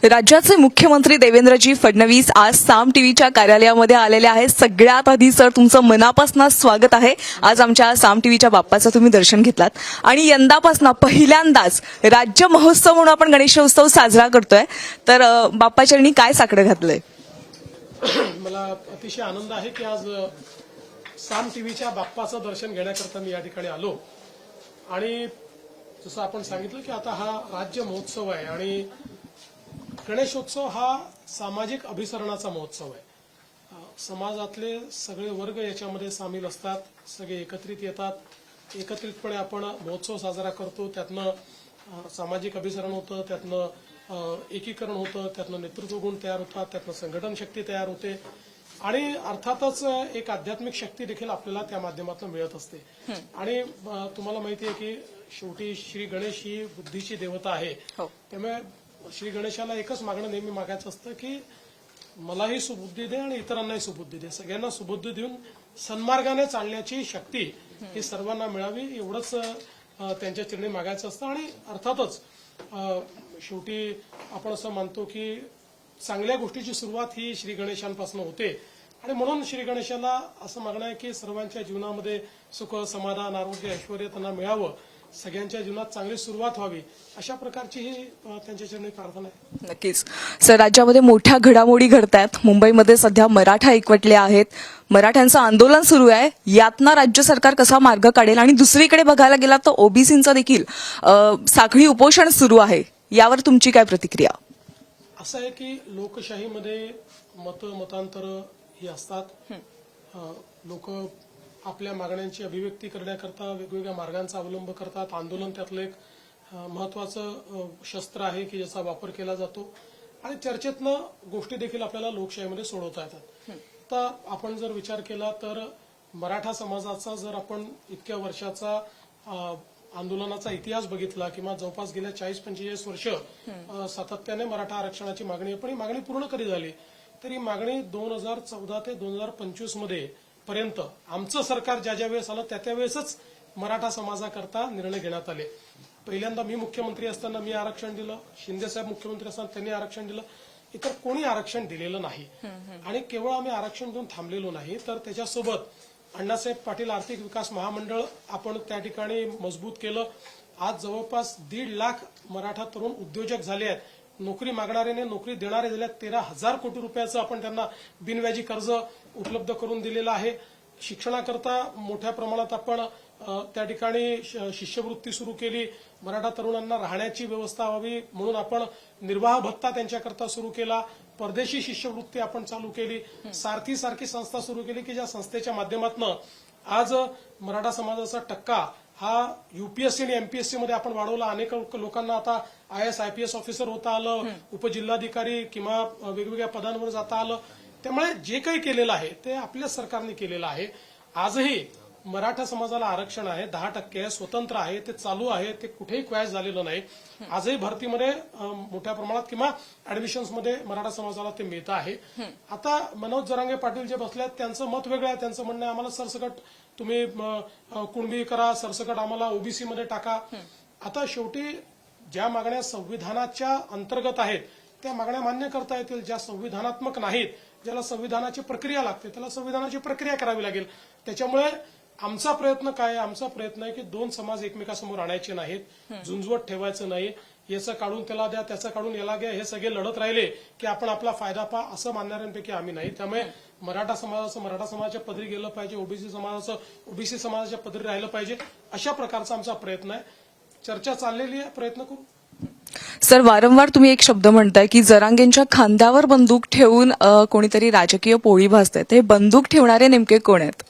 राज्याचे मुख्यमंत्री देवेंद्रजी फडणवीस आज साम टीव्हीच्या कार्यालयामध्ये आलेले आहेत. सगळ्यात आधी सर तुमचं मनापासून स्वागत आहे. आज आमच्या साम टीव्हीच्या बाप्पाचं तुम्ही दर्शन घेतलात आणि यंदापासून पहिल्यांदाच राज्य महोत्सव म्हणून आपण गणेशोत्सव साजरा करतोय. तर बाप्पाचरणी काय साकडं घातलंय? मला अतिशय आनंद आहे की आज साम टीव्हीच्या बाप्पाचं दर्शन घेण्याकरता मी या ठिकाणी आलो. आणि जसं आपण सांगितलं की आता हा राज्य महोत्सव आहे आणि गणेशोत्सव हा सामाजिक अभिसरणाचा महोत्सव आहे. समाजातले सगळे वर्ग याच्यामध्ये सामील असतात, सगळे एकत्रित येतात, एकत्रितपणे आपण महोत्सव साजरा करतो. त्यातनं सामाजिक अभिसरण होतं, त्यातनं एकीकरण होतं, त्यातनं नेतृत्व गुण तयार होतात, त्यातनं संघटन शक्ती तयार होते आणि अर्थातच एक आध्यात्मिक शक्ती देखील आपल्याला त्या माध्यमातून मिळत असते. आणि तुम्हाला माहिती आहे की शेवटी श्री गणेश ही बुद्धीची देवता आहे. त्यामुळे श्री गणेशाला एकच मागणं नेहमी मागायचं असतं की मलाही सुबुद्धी दे आणि इतरांनाही सुबुद्धी दे, सगळ्यांना सुबुद्धी देऊन सन्मार्गाने चालण्याची शक्ती ही सर्वांना मिळावी एवढंच त्यांच्या चरणी मागायचं असतं. आणि अर्थातच शेवटी आपण असं मानतो की चांगल्या गोष्टीची सुरुवात ही श्री गणेशांपासून होते आणि म्हणून श्री गणेशाला असं मागणं आहे की सर्वांच्या जीवनामध्ये सुख, समाधान, आरोग्य, ऐश्वर्य त्यांना मिळावं, सगळ्यांच्या जीवनात चांगली सुरुवात व्हावी, अशा प्रकारची ही त्यांच्या चरणी प्रार्थना आहे. नक्कीच सर, राज्यामध्ये मोठ्या घडामोडी घडतायत. मुंबईमध्ये सध्या मराठा एकवटले आहेत, मराठ्यांचं आंदोलन सुरू आहे. यातनं राज्य सरकार कसा मार्ग काढेल आणि दुसरीकडे बघायला गेला तर ओबीसींचं देखील साखळी उपोषण सुरू आहे. यावर तुमची काय प्रतिक्रिया? असं आहे की लोकशाहीमध्ये मतांतर ही असतात. लोक आपल्या मागण्यांची करण्याकरता वेगवेगळ्या मार्गांचा अवलंब करतात. आंदोलन त्यातलं एक महत्वाचं शस्त्र आहे की ज्याचा वापर केला जातो आणि चर्चेतनं गोष्टी देखील आपल्याला लोकशाहीमध्ये सोडवता येतात. आता आपण जर विचार केला तर मराठा समाजाचा जर आपण इतक्या वर्षाचा आंदोलनाचा इतिहास बघितला किंवा जवळपास गेल्या 40-45 वर्ष सातत्याने मराठा आरक्षणाची मागणी आहे, पण ही मागणी पूर्ण कधी झाली तर ही मागणी 2014 ते 2025 मध्ये पर्यंत आमचं सरकार ज्या वेळेस आलं त्या वेळेसच मराठा समाजाकरता निर्णय घेण्यात आले. पहिल्यांदा मी मुख्यमंत्री असताना मी आरक्षण दिलं, शिंदेसाहेब मुख्यमंत्री असताना त्यांनी आरक्षण दिलं, इतर कोणी आरक्षण दिलेलं नाही. आणि केवळ आम्ही आरक्षण देऊन थांबलेलो नाही तर त्याच्यासोबत अण्णासाहेब पाटील आर्थिक विकास महामंडळ आपण त्या ठिकाणी मजबूत केलं. आज जवळपास 1.5 लाख मराठा तरुण उद्योजक झाले आहेत. नोकरी मागणाऱ्याने नोकरी देणारे झाले. 13,000 कोटी रुपयाचं आपण त्यांना बिनव्याजी कर्ज उपलब्ध करून दिलेलं आहे. शिक्षणाकरता मोठ्या प्रमाणात आपण त्या ठिकाणी शिष्यवृत्ती सुरू केली. मराठा तरुणांना राहण्याची व्यवस्था व्हावी म्हणून आपण निर्वाह भत्ता त्यांच्याकरता सुरू केला. परदेशी शिष्यवृत्ती आपण चालू केली. सारखी संस्था सुरू केली की ज्या संस्थेच्या माध्यमातून आज मराठा समाजाचा टक्का हा यूपीएससी आणि एमपीएससी मध्ये आपण वाढवला. अनेक लोकांना आता IAS IPS ऑफिसर होता आलं, उपजिल्हाधिकारी किंवा वेगवेगळ्या पदांवर जाता आलं. त्यामुळे जे काही केलेलं आहे ते आपल्या सरकारने केलेलं आहे. आजही मराठा समाजाला आरक्षण आहे, 10% आहे, स्वतंत्र आहे, ते चालू आहे, ते कुठेही क्वॅश झालेलं नाही. आजही भरतीमध्ये मोठ्या प्रमाणात किंवा ऍडमिशन्समध्ये मराठा समाजाला ते मिळतं आहे. आता मनोज जरांगे पाटील जे बसलेत त्यांचं मत वेगळं आहे. त्यांचं म्हणणं आहे आम्हाला सरसकट तुम्ही कुणबी करा, सरसकट आम्हाला ओबीसी मध्ये टाका. आता शेवटी ज्या मागण्या संविधानाच्या अंतर्गत आहेत त्या मागण्या मान्य करता येतील. ज्या संविधानात्मक नाहीत, ज्याला संविधानाची प्रक्रिया लागते त्याला संविधानाची प्रक्रिया करावी लागेल. त्याच्यामुळे आमचा प्रयत्न काय आहे? आमचा प्रयत्न आहे की 2 समाज एकमेकासमोर आणायचे नाहीत, झुंजवत ठेवायचं नाही. याचं काढून त्याला द्या, त्याचं काढून याला घ्या, हे सगळे लढत राहिले की आपण आपला फायदा पहा असं मानणाऱ्यांपैकी आम्ही नाही. त्यामुळे मराठा समाजाचं मराठा समाजाच्या पदरी गेलं पाहिजे, ओबीसी समाजाचं ओबीसी समाजाच्या पदरी राहिलं पाहिजे, अशा प्रकारचा आमचा प्रयत्न आहे. चर्चा चाललेली आहे, प्रयत्न करू. सर, वारंवार तुम्ही एक शब्द म्हणताय की जरांगेंच्या खांद्यावर बंदूक ठेवून कोणीतरी राजकीय पोळी भाजते. ते बंदूक ठेवणारे नेमके कोण आहेत?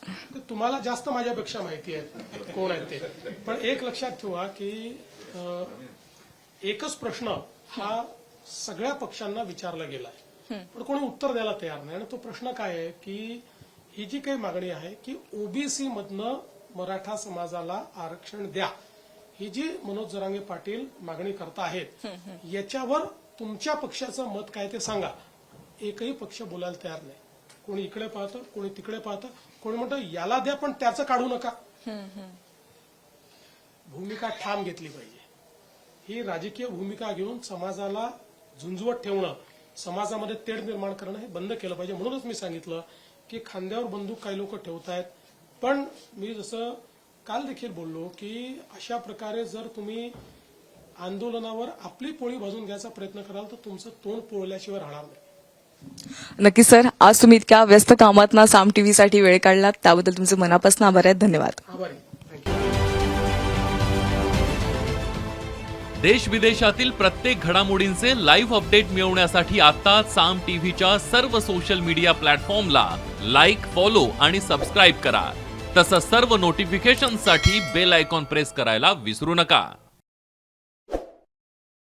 तुम्हाला जास्त माझ्यापेक्षा माहिती आहे कोण आहेत ते. पण एक लक्षात ठेवा की एकच प्रश्न हा सगळ्या पक्षांना विचारला गेलाय पण कोणी उत्तर द्यायला तयार नाही. आणि तो प्रश्न काय आहे की ही जी काही मागणी आहे की ओबीसी मधनं मराठा समाजाला आरक्षण द्या, ही जी मनोज जरांगे पाटील मागणी करता आहेत याच्यावर तुमच्या पक्षाचं मत काय ते सांगा. एकही पक्ष बोलायला तयार नाही. कोणी इकडे पाहतं, कोणी तिकडे पाहतं, कोणी म्हणतं याला द्या पण त्याचं काढू नका. भूमिका ठाम घेतली पाहिजे. ही राजकीय भूमिका घेऊन समाजाला झुंजवत ठेवणं, समाजामध्ये तेढ निर्माण करणं हे बंद केलं पाहिजे. म्हणूनच मी सांगितलं की खांद्यावर बंदूक काही लोक ठेवतायत, पण मी जसं काल देखील बोललो की अशा प्रकारे जर तुम्ही आंदोलनावर आपली पोळी भाजून घ्यायचा प्रयत्न कराल तर तुमचं तोंड पोळल्याशिवाय राहणार नाही. नक्की सर, आज तुम्ही इतक्या व्यस्त कामातनं साम टीव्हीसाठी वेळ काढलात त्याबद्दल तुमचे मनापासून आभार आहेत. धन्यवाद. आभारी. थँक्यू. देश विदेशातील प्रत्येक घडामोडींचे लाईव्ह अपडेट मिळवण्यासाठी आता साम टीव्हीच्या सर्व सोशल मीडिया प्लॅटफॉर्मला लाईक, फॉलो आणि सबस्क्राईब करा. तसंच सर्व नोटिफिकेशनसाठी बेल आयकॉन प्रेस करायला विसरू नका.